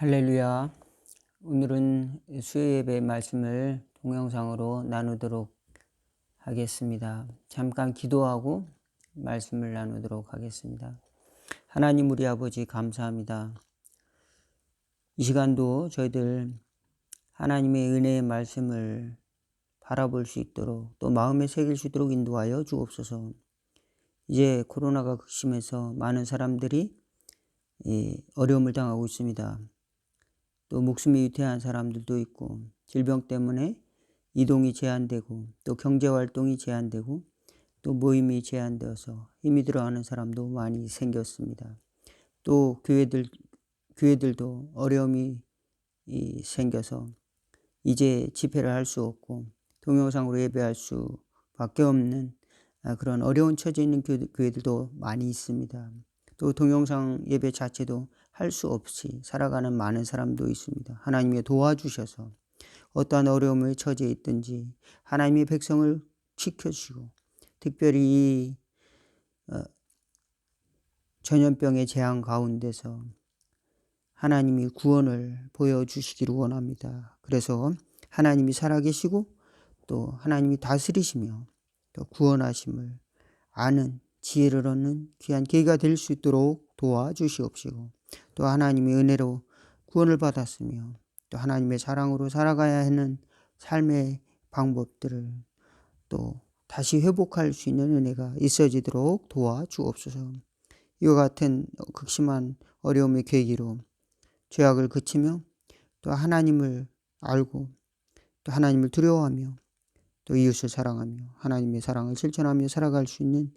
할렐루야. 오늘은 수요예배 말씀을 동영상으로 나누도록 하겠습니다. 잠깐 기도하고 말씀을 나누도록 하겠습니다. 하나님 우리 아버지 감사합니다. 이 시간도 저희들 하나님의 은혜의 말씀을 바라볼 수 있도록 또 마음에 새길 수 있도록 인도하여 주옵소서. 이제 코로나가 극심해서 많은 사람들이 어려움을 당하고 있습니다. 또 목숨이 위태한 사람들도 있고 질병 때문에 이동이 제한되고 또 경제활동이 제한되고 또 모임이 제한되어서 힘이 들어하는 사람도 많이 생겼습니다. 또 교회들도 어려움이 생겨서 이제 집회를 할 수 없고 동영상으로 예배할 수밖에 없는 그런 어려운 처지에 있는 교회들도 많이 있습니다. 또 동영상 예배 자체도 할 수 없이 살아가는 많은 사람도 있습니다. 하나님이 도와주셔서 어떠한 어려움에 처지에 있든지 하나님의 백성을 지켜주시고 특별히 이 전염병의 재앙 가운데서 하나님이 구원을 보여주시기를 원합니다. 그래서 하나님이 살아계시고 또 하나님이 다스리시며 또 구원하심을 아는 지혜를 얻는 귀한 계기가 될 수 있도록 도와주시옵시고 또 하나님의 은혜로 구원을 받았으며 또 하나님의 사랑으로 살아가야 하는 삶의 방법들을 또 다시 회복할 수 있는 은혜가 있어지도록 도와주옵소서. 이와 같은 극심한 어려움의 계기로 죄악을 그치며 또 하나님을 알고 또 하나님을 두려워하며 또 이웃을 사랑하며 하나님의 사랑을 실천하며 살아갈 수 있는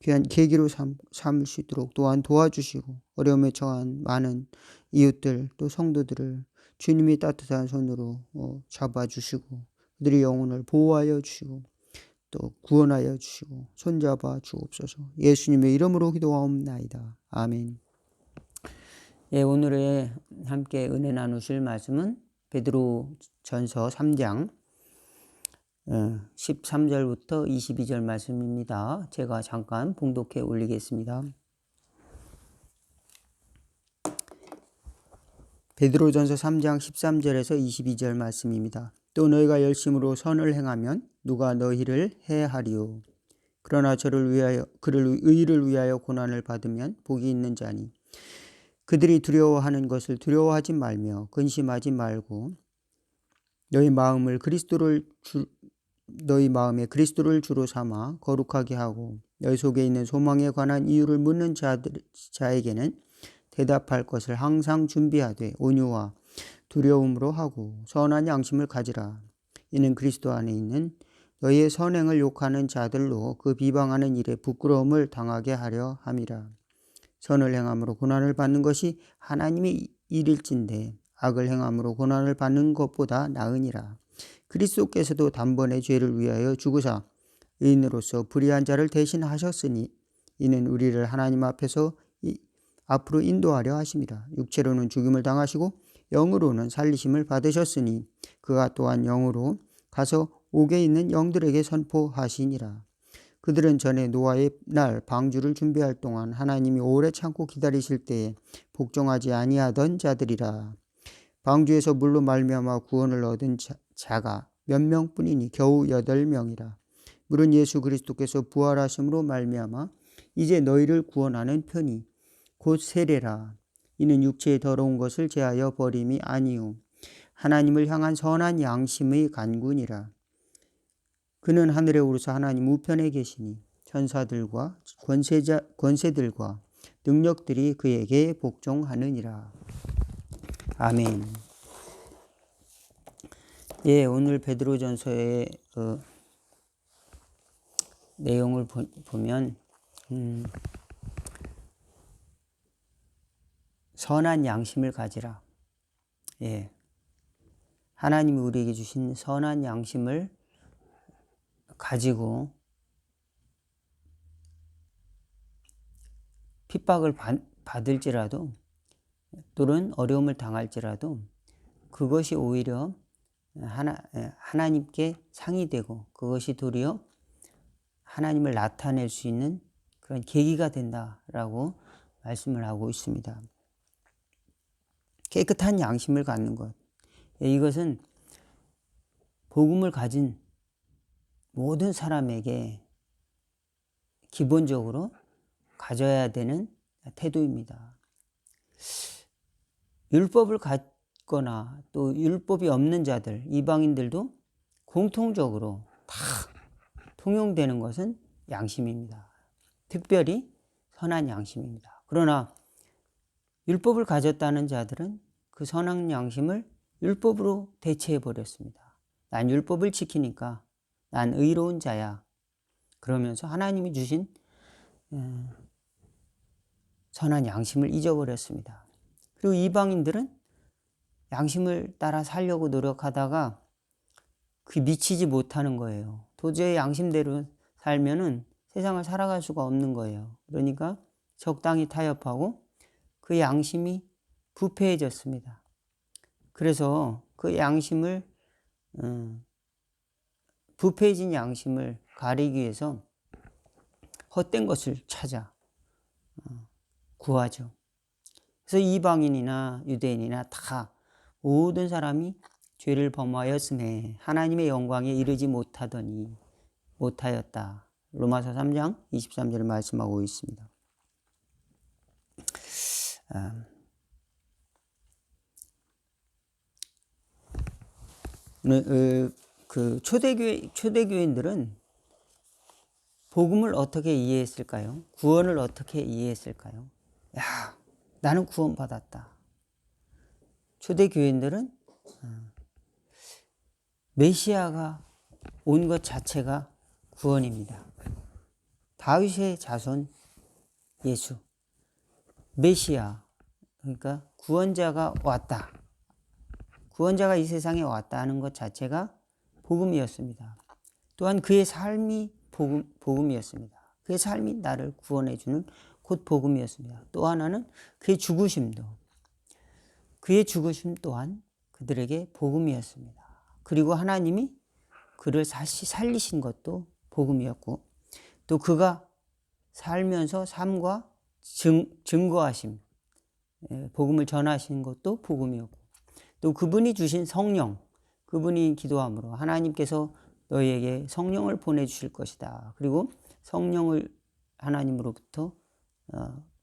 귀한 계기로 삼을 수 있도록 또한 도와주시고 어려움에 처한 많은 이웃들 또 성도들을 주님이 따뜻한 손으로 잡아주시고 그들의 영혼을 보호하여 주시고 또 구원하여 주시고 손잡아 주옵소서. 예수님의 이름으로 기도하옵나이다. 아멘. 오늘의 함께 은혜 나누실 말씀은 베드로전서 3장 13절부터 22절 말씀입니다. 제가 잠깐 봉독해 올리겠습니다. 베드로전서 3장 13절에서 22절 말씀입니다. 또 너희가 열심으로 선을 행하면 누가 너희를 해하리요. 그러나 그를 의를 위하여 고난을 받으면 복이 있는 자니 그들이 두려워하는 것을 두려워하지 말며 근심하지 말고 너희 마음에 그리스도를 주로 삼아 거룩하게 하고 너희 속에 있는 소망에 관한 이유를 묻는 자에게는 대답할 것을 항상 준비하되 온유와 두려움으로 하고 선한 양심을 가지라. 이는 그리스도 안에 있는 너희의 선행을 욕하는 자들로 그 비방하는 일에 부끄러움을 당하게 하려 함이라. 선을 행함으로 고난을 받는 것이 하나님의 일일진데 악을 행함으로 고난을 받는 것보다 나으니라. 그리스도께서도 단번에 죄를 위하여 죽으사 의인으로서 불의한 자를 대신하셨으니 이는 우리를 하나님 앞에서 앞으로 인도하려 하심이라. 육체로는 죽임을 당하시고 영으로는 살리심을 받으셨으니 그가 또한 영으로 가서 옥에 있는 영들에게 선포하시니라. 그들은 전에 노아의 날 방주를 준비할 동안 하나님이 오래 참고 기다리실 때에 복종하지 아니하던 자들이라. 방주에서 물로 말미암아 구원을 얻은 자가 몇 명뿐이니 겨우 8명이라. 물은 예수 그리스도께서 부활하심으로 말미암아 이제 너희를 구원하는 편이 곧 세례라. 이는 육체의 더러운 것을 제하여 버림이 아니요 하나님을 향한 선한 양심의 간구니라. 그는 하늘에 오르사 하나님 우편에 계시니 천사들과 권세들과 능력들이 그에게 복종하느니라. 아멘. 오늘 베드로전서의 내용을 보면 선한 양심을 가지라. 하나님이 우리에게 주신 선한 양심을 가지고 핍박을 받을지라도 또는 어려움을 당할지라도 그것이 오히려 하나님께 상이 되고 그것이 도리어 하나님을 나타낼 수 있는 그런 계기가 된다라고 말씀을 하고 있습니다. 깨끗한 양심을 갖는 것. 이것은 복음을 가진 모든 사람에게 기본적으로 가져야 되는 태도입니다. 율법을 갖거나 또 율법이 없는 자들, 이방인들도 공통적으로 다 통용되는 것은 양심입니다. 특별히 선한 양심입니다. 그러나 율법을 가졌다는 자들은 그 선한 양심을 율법으로 대체해 버렸습니다. 난 율법을 지키니까 난 의로운 자야. 그러면서 하나님이 주신 선한 양심을 잊어버렸습니다. 그리고 이방인들은 양심을 따라 살려고 노력하다가 그 미치지 못하는 거예요. 도저히 양심대로 살면은 세상을 살아갈 수가 없는 거예요. 그러니까 적당히 타협하고 그 양심이 부패해졌습니다. 그래서 그 양심을 부패해진 양심을 가리기 위해서 헛된 것을 찾아 구하죠. 그래서 이방인이나 유대인이나 다 모든 사람이 죄를 범하였음에 하나님의 영광에 이르지 못하였다. 로마서 3장 23절을 말씀하고 있습니다. 그 초대교인들은 복음을 어떻게 이해했을까요? 구원을 어떻게 이해했을까요? 야, 나는 구원받았다. 초대교인들은 메시아가 온 것 자체가 구원입니다. 다윗의 자손 예수, 메시아, 그러니까 구원자가 왔다. 구원자가 이 세상에 왔다 하는 것 자체가 복음이었습니다. 또한 그의 삶이 복음이었습니다. 그의 삶이 나를 구원해 주는 곧 복음이었습니다. 또 하나는 그의 죽으심도, 그의 죽으심 또한 그들에게 복음이었습니다. 그리고 하나님이 그를 다시 살리신 것도 복음이었고, 또 그가 살면서 삶과 증거하심, 복음을 전하신 것도 복음이었고, 또 그분이 주신 성령, 그분이 기도함으로 하나님께서 너희에게 성령을 보내주실 것이다. 그리고 성령을 하나님으로부터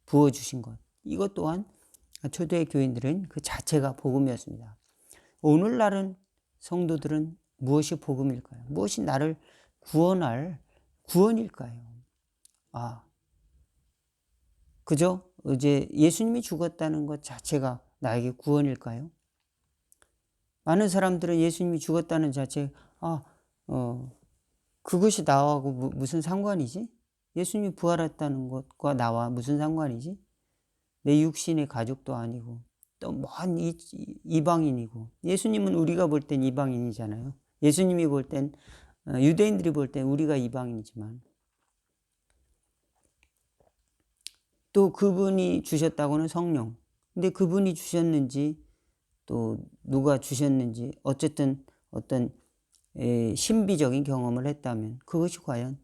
부어주신 것, 이것 또한 초대 교인들은 그 자체가 복음이었습니다. 오늘날은 성도들은 무엇이 복음일까요? 무엇이 나를 구원할 구원일까요? 그저 이제 예수님이 죽었다는 것 자체가 나에게 구원일까요? 많은 사람들은 예수님이 죽었다는 자체, 그것이 나하고 무슨 상관이지? 예수님이 부활했다는 것과 나와 무슨 상관이지? 내 육신의 가족도 아니고 또 먼 이방인이고, 예수님은 우리가 볼 땐 이방인이잖아요. 예수님이 볼 땐, 유대인들이 볼 땐 우리가 이방인이지만, 또 그분이 주셨다고는 성령, 근데 그분이 주셨는지 또 누가 주셨는지 어쨌든 어떤 신비적인 경험을 했다면 그것이 과연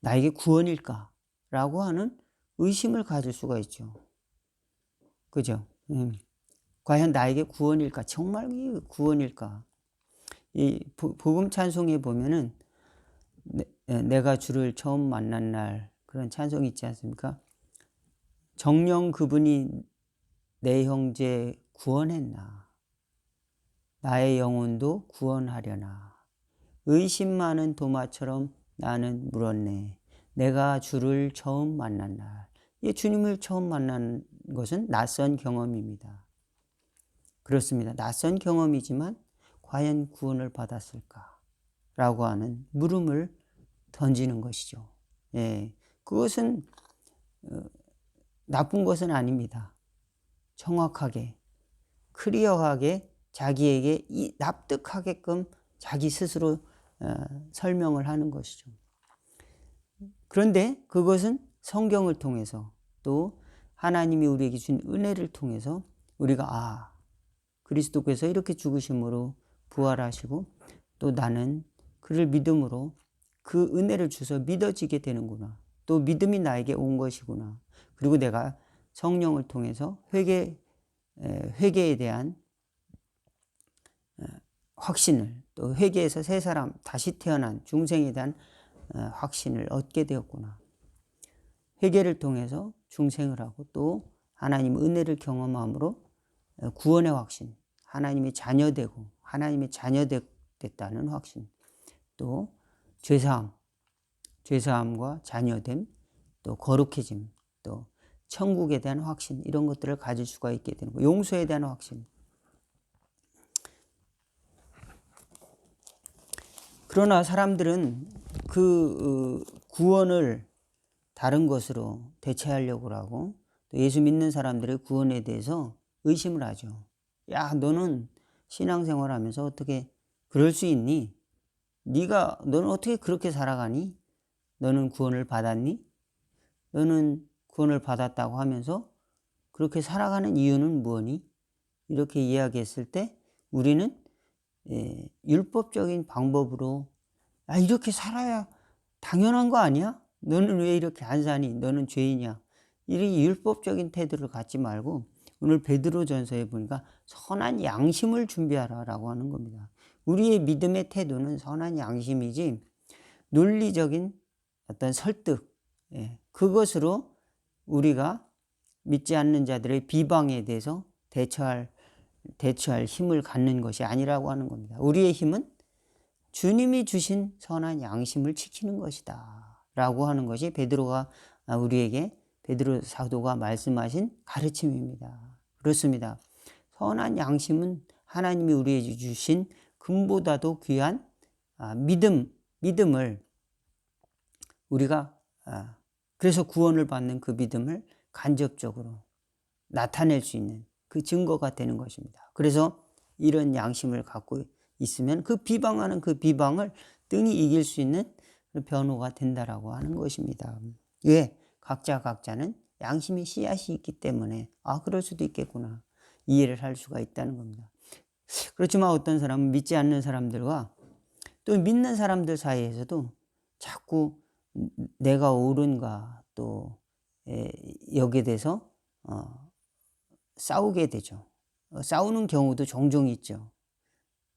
나에게 구원일까라고 하는 의심을 가질 수가 있죠. 그죠? 과연 나에게 구원일까? 정말 구원일까? 이 복음 찬송에 보면은 내가 주를 처음 만난 날, 그런 찬송이 있지 않습니까? 정녕 그분이 내 형제 구원했나? 나의 영혼도 구원하려나? 의심 많은 도마처럼 나는 물었네. 내가 주를 처음 만난 날. 주님을 처음 만난 것은 낯선 경험입니다. 그렇습니다. 낯선 경험이지만 과연 구원을 받았을까? 라고 하는 물음을 던지는 것이죠. 그것은 나쁜 것은 아닙니다. 정확하게, 클리어하게 자기에게 납득하게끔 자기 스스로 설명을 하는 것이죠. 그런데 그것은 성경을 통해서, 또 하나님이 우리에게 준 은혜를 통해서 우리가 그리스도께서 이렇게 죽으심으로 부활하시고 또 나는 그를 믿음으로 그 은혜를 주서 믿어지게 되는구나. 또 믿음이 나에게 온 것이구나. 그리고 내가 성령을 통해서 회개 회개에 대한 확신을, 또 회개에서 새 사람 다시 태어난 중생에 대한 확신을 얻게 되었구나. 회개를 통해서 중생을 하고 또 하나님 은혜를 경험함으로 구원의 확신, 하나님의 자녀되고 하나님의 자녀됐다는 확신, 또 죄사함과 자녀됨, 또 거룩해짐, 또 천국에 대한 확신, 이런 것들을 가질 수가 있게 되는 거예요. 용서에 대한 확신. 그러나 사람들은 그 구원을 다른 것으로 대체하려고 하고, 또 예수 믿는 사람들의 구원에 대해서 의심을 하죠. 야, 너는 신앙생활하면서 어떻게 그럴 수 있니? 너는 어떻게 그렇게 살아가니? 너는 구원을 받았니? 너는 구원을 받았다고 하면서 그렇게 살아가는 이유는 뭐니? 이렇게 이야기했을 때 우리는 율법적인 방법으로 이렇게 살아야 당연한 거 아니야? 너는 왜 이렇게 안 사니? 너는 죄인이야. 이런 율법적인 태도를 갖지 말고 오늘 베드로전서에 보니까 선한 양심을 준비하라라고 하는 겁니다. 우리의 믿음의 태도는 선한 양심이지 논리적인 어떤 설득, 그것으로 우리가 믿지 않는 자들의 비방에 대해서 대처할 힘을 갖는 것이 아니라고 하는 겁니다. 우리의 힘은 주님이 주신 선한 양심을 지키는 것이다 라고 하는 것이 베드로 사도가 말씀하신 가르침입니다. 그렇습니다. 선한 양심은 하나님이 우리에게 주신 금보다도 귀한 믿음을 우리가 그래서 구원을 받는 그 믿음을 간접적으로 나타낼 수 있는 그 증거가 되는 것입니다. 그래서 이런 양심을 갖고 있으면 그 비방하는 그 비방을 등이 이길 수 있는 변호가 된다라고 하는 것입니다. 왜? 각자는 양심의 씨앗이 있기 때문에 그럴 수도 있겠구나 이해를 할 수가 있다는 겁니다. 그렇지만 어떤 사람은 믿지 않는 사람들과 또 믿는 사람들 사이에서도 자꾸 내가 옳은가 또 여기에 대해서 싸우게 되죠. 싸우는 경우도 종종 있죠.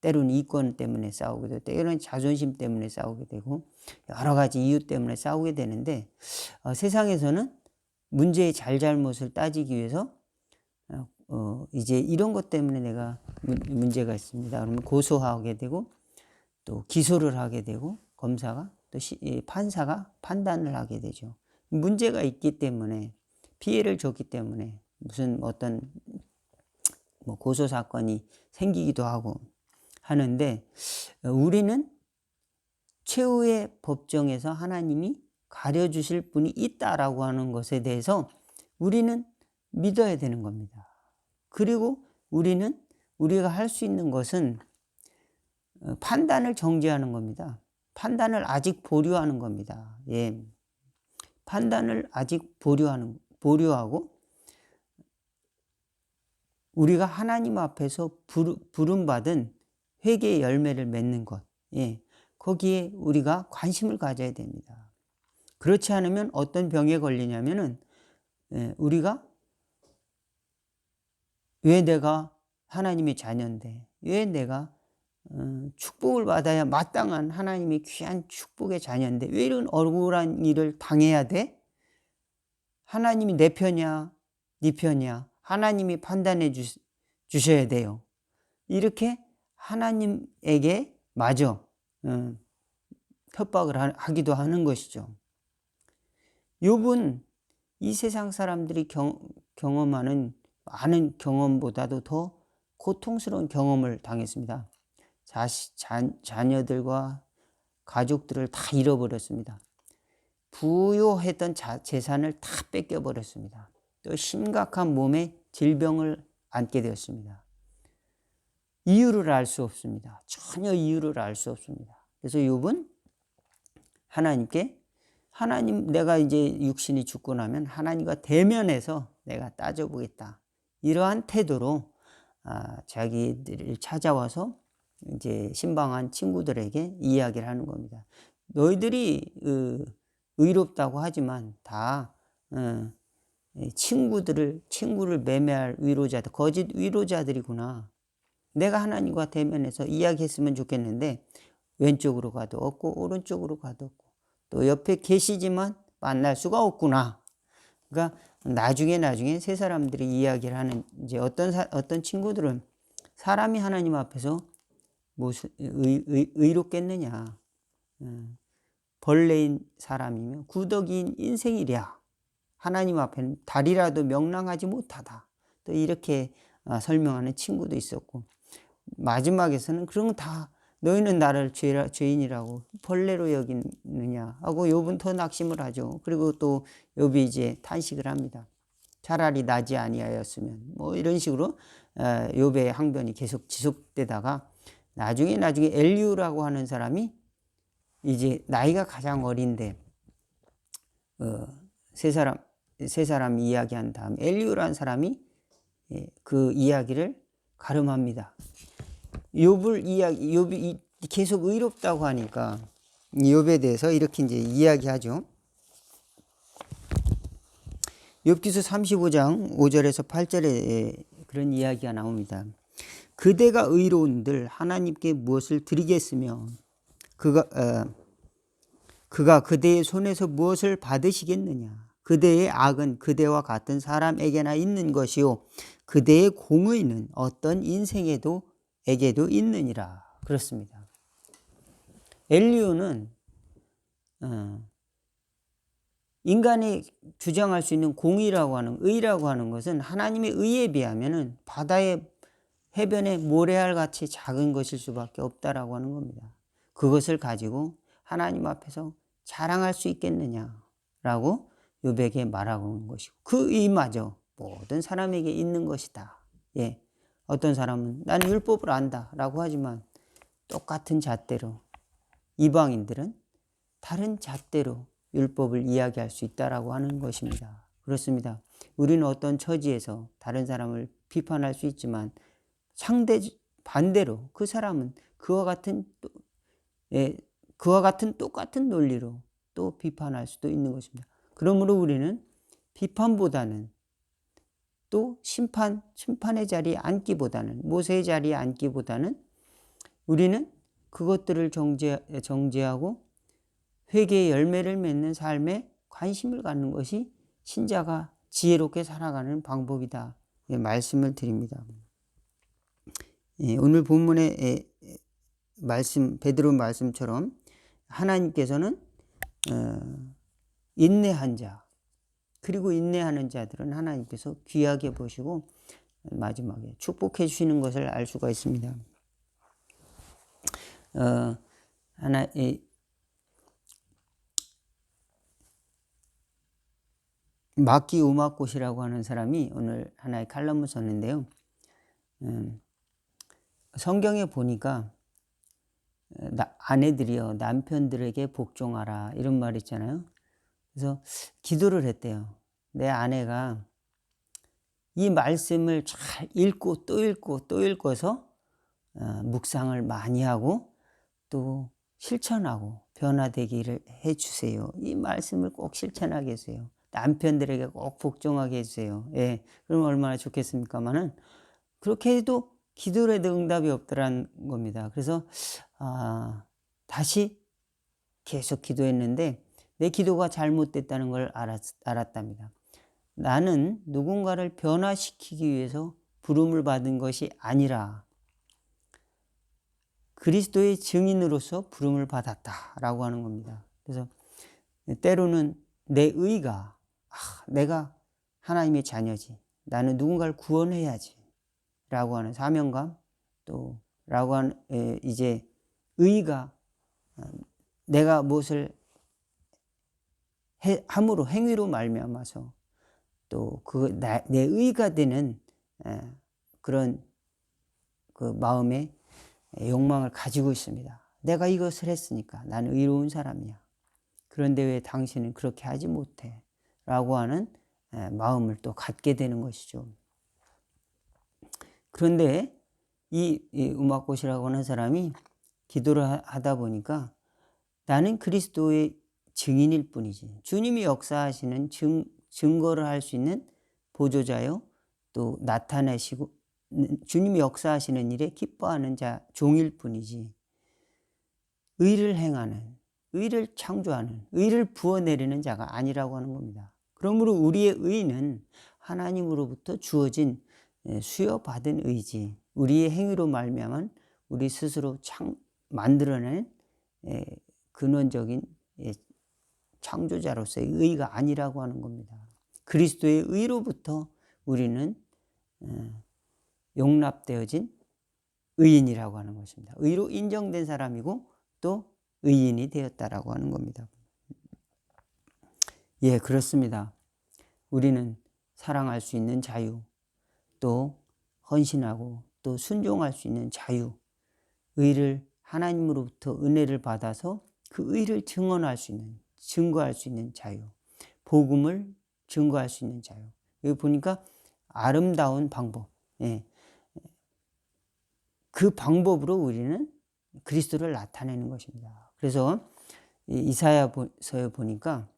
때로는 이권 때문에 싸우게 되고 때로는 자존심 때문에 싸우게 되고 여러 가지 이유 때문에 싸우게 되는데 세상에서는 문제의 잘잘못을 따지기 위해서 이제 이런 것 때문에 내가 문제가 있습니다. 그러면 고소하게 되고 또 기소를 하게 되고 검사가 또 판사가 판단을 하게 되죠. 문제가 있기 때문에 피해를 줬기 때문에 무슨 어떤 고소 사건이 생기기도 하고 하는데 우리는 최후의 법정에서 하나님이 가려주실 분이 있다라고 하는 것에 대해서 우리는 믿어야 되는 겁니다. 그리고 우리가 할 수 있는 것은 판단을 정지하는 겁니다. 판단을 아직 보류하는 겁니다. 판단을 아직 보류하고 우리가 하나님 앞에서 부름받은 회개의 열매를 맺는 것, 거기에 우리가 관심을 가져야 됩니다. 그렇지 않으면 어떤 병에 걸리냐면은 우리가 왜 내가 하나님의 자녀인데 왜 내가 축복을 받아야 마땅한 하나님의 귀한 축복의 자녀인데 왜 이런 억울한 일을 당해야 돼? 하나님이 내 편이야? 네 편이야? 하나님이 판단해 주셔야 돼요. 이렇게 하나님에게 마저 협박을 하기도 하는 것이죠. 욥은 이 세상 사람들이 경험하는 많은 경험보다도 더 고통스러운 경험을 당했습니다. 자녀들과 가족들을 다 잃어버렸습니다. 부요했던 재산을 다 뺏겨버렸습니다. 또 심각한 몸의 질병을 안게 되었습니다. 이유를 알 수 없습니다. 전혀 이유를 알 수 없습니다. 그래서 욥은 하나님께 내가 이제 육신이 죽고 나면 하나님과 대면해서 내가 따져보겠다. 이러한 태도로 자기들을 찾아와서 이제 신방한 친구들에게 이야기를 하는 겁니다. 너희들이 의롭다고 하지만 다 친구를 매매할 위로자들, 거짓 위로자들이구나. 내가 하나님과 대면해서 이야기했으면 좋겠는데 왼쪽으로 가도 없고 오른쪽으로 가도 없고 또 옆에 계시지만 만날 수가 없구나. 그러니까 나중에 세 사람들이 이야기를 하는, 이제 어떤 친구들은 사람이 하나님 앞에서 무슨 의롭겠느냐, 벌레인 사람이며 구더기인 인생이랴, 하나님 앞에는 달이라도 명랑하지 못하다, 또 이렇게 설명하는 친구도 있었고, 마지막에서는 그런 거 다 너희는 나를 죄인이라고 벌레로 여기느냐 하고 욥은 더 낙심을 하죠. 그리고 또 욥이 이제 탄식을 합니다. 차라리 나지 아니하였으면, 뭐 이런 식으로 욥의 항변이 계속 지속되다가 나중에 엘리후라고 하는 사람이 이제 나이가 가장 어린데 세 사람이 이야기한 다음 엘리후라는 사람이 그 이야기를 가름합니다. 욥이 계속 의롭다고 하니까 욥에 대해서 이렇게 이제 이야기하죠. 욥기서 35장 5절에서 8절에 그런 이야기가 나옵니다. 그대가 의로운들 하나님께 무엇을 드리겠으며 그가 그대의 손에서 무엇을 받으시겠느냐. 그대의 악은 그대와 같은 사람에게나 있는 것이요 그대의 공의는 어떤 인생에게도 있느니라. 그렇습니다. 엘리후는 인간이 주장할 수 있는 공의라고 하는, 의라고 하는 것은 하나님의 의에 비하면은 바다의 해변의 모래알 같이 작은 것일 수밖에 없다라고 하는 겁니다. 그것을 가지고 하나님 앞에서 자랑할 수 있겠느냐라고 욥에게 말하고 있는 것이고, 그 의마저 모든 사람에게 있는 것이다. 예, 어떤 사람은 나는 율법을 안다라고 하지만 똑같은 잣대로 이방인들은 다른 잣대로 율법을 이야기할 수 있다라고 하는 것입니다. 그렇습니다. 우리는 어떤 처지에서 다른 사람을 비판할 수 있지만 반대로 그 사람은 그와 같은 똑같은 논리로 또 비판할 수도 있는 것입니다. 그러므로 우리는 비판보다는 또 심판의 자리에 앉기보다는, 모세의 자리에 앉기보다는 우리는 그것들을 정죄하고 회개의 열매를 맺는 삶에 관심을 갖는 것이 신자가 지혜롭게 살아가는 방법이다. 말씀을 드립니다. 오늘 본문의 말씀, 베드로 말씀처럼 하나님께서는 인내한 자, 그리고 인내하는 자들은 하나님께서 귀하게 보시고 마지막에 축복해 주시는 것을 알 수가 있습니다. 마키 우마꽃이라고 하는 사람이 오늘 하나의 칼럼을 썼는데요. 성경에 보니까 아내들이요 남편들에게 복종하라 이런 말 있잖아요. 그래서 기도를 했대요. 내 아내가 이 말씀을 잘 읽고 또 읽어서 묵상을 많이 하고 또 실천하고 변화되기를 해주세요. 이 말씀을 꼭 실천하게 해주세요. 남편들에게 꼭 복종하게 해주세요. 예, 그럼 얼마나 좋겠습니까마는 그렇게 해도 기도를 해도 응답이 없더란 겁니다. 그래서 다시 계속 기도했는데 내 기도가 잘못됐다는 걸 알았답니다. 나는 누군가를 변화시키기 위해서 부름을 받은 것이 아니라 그리스도의 증인으로서 부름을 받았다라고 하는 겁니다. 그래서 때로는 내 의가 내가 하나님의 자녀지, 나는 누군가를 구원해야지 라고 하는 사명감, 또 라고 하는 이제 의가 내가 무엇을 함으로 행위로 말미암아서 또 내 의가 되는 그런 그 마음의 욕망을 가지고 있습니다. 내가 이것을 했으니까 나는 의로운 사람이야. 그런데 왜 당신은 그렇게 하지 못해? 라고 하는 마음을 또 갖게 되는 것이죠. 그런데 이 우마꽃이라고 하는 사람이 기도를 하다 보니까 나는 그리스도의 증인일 뿐이지, 주님이 역사하시는 증거를 할 수 있는 보조자요, 또 나타내시고 주님이 역사하시는 일에 기뻐하는 자, 종일 뿐이지, 의를 행하는, 의를 창조하는, 의를 부어내리는 자가 아니라고 하는 겁니다. 그러므로 우리의 의는 하나님으로부터 주어진 수여받은 의지, 우리의 행위로 말미암은 우리 스스로 만들어낸 근원적인 창조자로서의 의가 아니라고 하는 겁니다. 그리스도의 의로부터 우리는 용납되어진 의인이라고 하는 것입니다. 의로 인정된 사람이고 또 의인이 되었다라고 하는 겁니다. 예, 그렇습니다. 우리는 사랑할 수 있는 자유, 또 헌신하고 또 순종할 수 있는 자유, 의를 하나님으로부터 은혜를 받아서 그 의를 증언할 수 있는, 증거할 수 있는 자유, 복음을 증거할 수 있는 자유. 여기 보니까 아름다운 방법, 그 방법으로 우리는 그리스도를 나타내는 것입니다. 그래서 이사야서에 보니까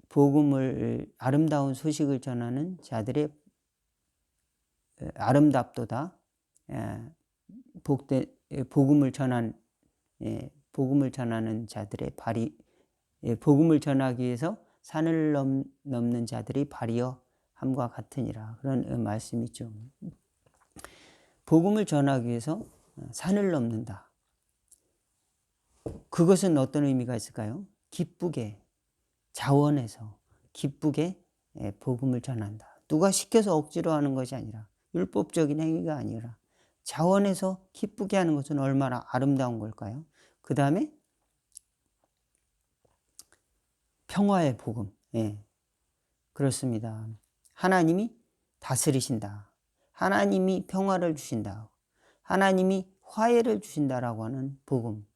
복음을, 아름다운 소식을 전하는 자들의 아름답도다, 복음을 전하는 자들의 발이, 복음을 전하기 위해서 산을 넘는 자들이 발이여 함과 같으니라, 그런 말씀이죠. 복음을 전하기 위해서 산을 넘는다. 그것은 어떤 의미가 있을까요? 기쁘게, 자원해서 기쁘게 복음을 전한다. 누가 시켜서 억지로 하는 것이 아니라, 율법적인 행위가 아니라 자원해서 기쁘게 하는 것은 얼마나 아름다운 걸까요? 그 다음에 평화의 복음. 그렇습니다. 하나님이 다스리신다. 하나님이 평화를 주신다. 하나님이 화해를 주신다라고 하는 복음.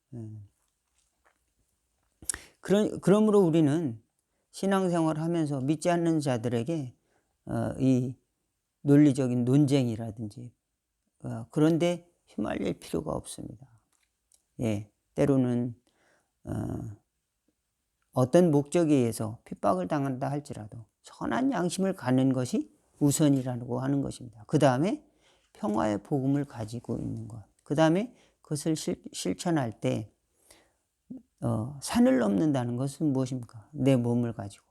그러므로 우리는 신앙생활을 하면서 믿지 않는 자들에게 이 논리적인 논쟁이라든지 그런데 휘말릴 필요가 없습니다. 때로는 어떤 목적에 의해서 핍박을 당한다 할지라도 선한 양심을 갖는 것이 우선이라고 하는 것입니다. 그 다음에 평화의 복음을 가지고 있는 것, 그 다음에 그것을 실천할 때 산을 넘는다는 것은 무엇입니까? 내 몸을 가지고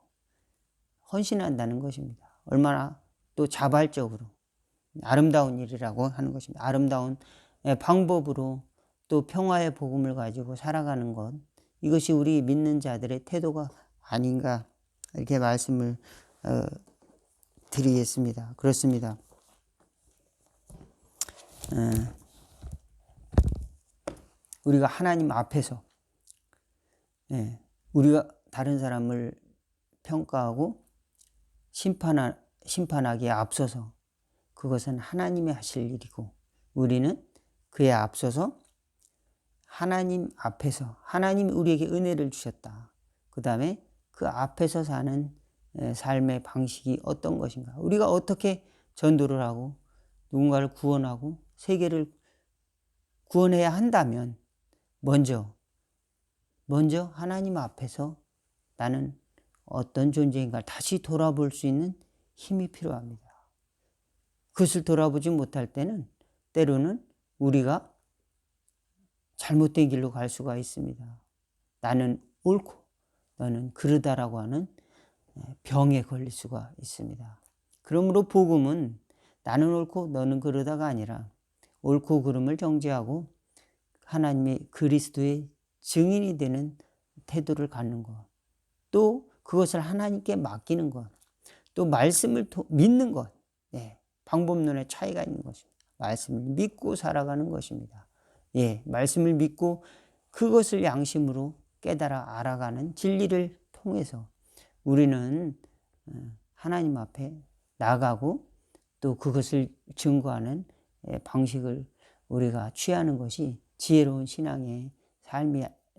헌신한다는 것입니다. 얼마나 또 자발적으로 아름다운 일이라고 하는 것입니다. 아름다운 방법으로 또 평화의 복음을 가지고 살아가는 것, 이것이 우리 믿는 자들의 태도가 아닌가, 이렇게 말씀을 드리겠습니다. 그렇습니다. 우리가 하나님 앞에서 우리가 다른 사람을 평가하고 심판하기에 앞서서 그것은 하나님이 하실 일이고, 우리는 그에 앞서서 하나님 앞에서, 하나님이 우리에게 은혜를 주셨다, 그 다음에 그 앞에서 사는 삶의 방식이 어떤 것인가, 우리가 어떻게 전도를 하고 누군가를 구원하고 세계를 구원해야 한다면 먼저 하나님 앞에서 나는 어떤 존재인가 다시 돌아볼 수 있는 힘이 필요합니다. 그것을 돌아보지 못할 때는 때로는 우리가 잘못된 길로 갈 수가 있습니다. 나는 옳고 너는 그르다라고 하는 병에 걸릴 수가 있습니다. 그러므로 복음은 나는 옳고 너는 그르다가 아니라 옳고 그름을 정죄하고 하나님의 그리스도의 증인이 되는 태도를 갖는 것, 또 그것을 하나님께 맡기는 것, 또 말씀을 믿는 것, 방법론의 차이가 있는 것입니다. 말씀을 믿고 살아가는 것입니다. 말씀을 믿고 그것을 양심으로 깨달아 알아가는 진리를 통해서 우리는 하나님 앞에 나가고 또 그것을 증거하는 방식을 우리가 취하는 것이 지혜로운 신앙의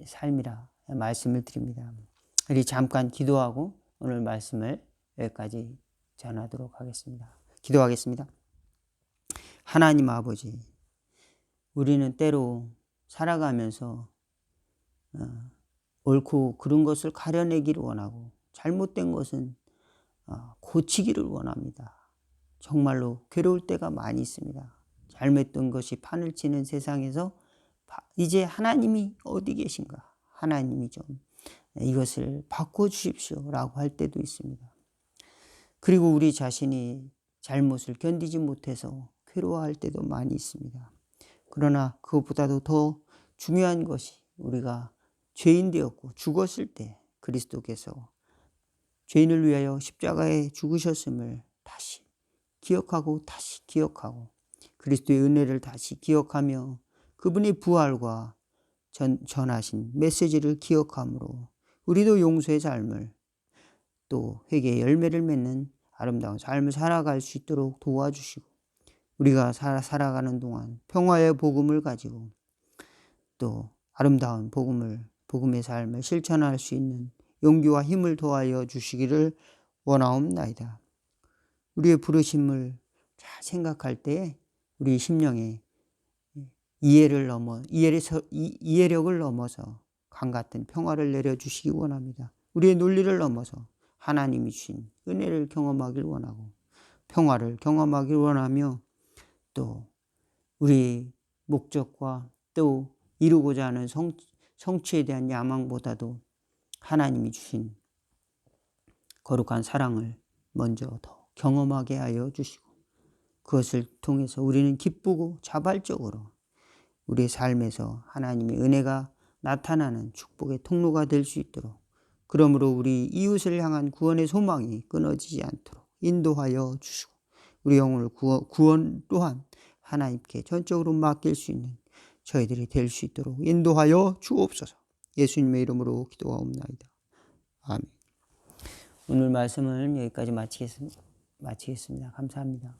삶이라 말씀을 드립니다. 우리 잠깐 기도하고 오늘 말씀을 여기까지 전하도록 하겠습니다. 기도하겠습니다. 하나님 아버지, 우리는 때로 살아가면서 옳고 그른 것을 가려내기를 원하고 잘못된 것은 고치기를 원합니다. 정말로 괴로울 때가 많이 있습니다. 잘못된 것이 판을 치는 세상에서 이제 하나님이 어디 계신가? 하나님이 좀 이것을 바꿔주십시오 라고 할 때도 있습니다. 그리고 우리 자신이 잘못을 견디지 못해서 괴로워할 때도 많이 있습니다. 그러나 그것보다도 더 중요한 것이 우리가 죄인 되었고 죽었을 때 그리스도께서 죄인을 위하여 십자가에 죽으셨음을 다시 기억하고 그리스도의 은혜를 다시 기억하며 그분의 부활과 전하신 메시지를 기억함으로 우리도 용서의 삶을 또 회개의 열매를 맺는 아름다운 삶을 살아갈 수 있도록 도와주시고 우리가 살아가는 동안 평화의 복음을 가지고 또 아름다운 복음의 삶을 실천할 수 있는 용기와 힘을 더하여 주시기를 원하옵나이다. 우리의 부르심을 잘 생각할 때 우리 심령에 이해력을 넘어서 강 같은 평화를 내려주시기 원합니다. 우리의 논리를 넘어서 하나님이 주신 은혜를 경험하길 원하고 평화를 경험하길 원하며 또 우리 목적과 또 이루고자 하는 성취에 대한 야망보다도 하나님이 주신 거룩한 사랑을 먼저 더 경험하게 하여 주시고 그것을 통해서 우리는 기쁘고 자발적으로 우리의 삶에서 하나님의 은혜가 나타나는 축복의 통로가 될 수 있도록 그러므로 우리 이웃을 향한 구원의 소망이 끊어지지 않도록 인도하여 주시고 우리 영혼을 구원 또한 하나님께 전적으로 맡길 수 있는 저희들이 될 수 있도록 인도하여 주옵소서. 예수님의 이름으로 기도하옵나이다. 아멘. 오늘 말씀은 여기까지 마치겠습니다. 감사합니다.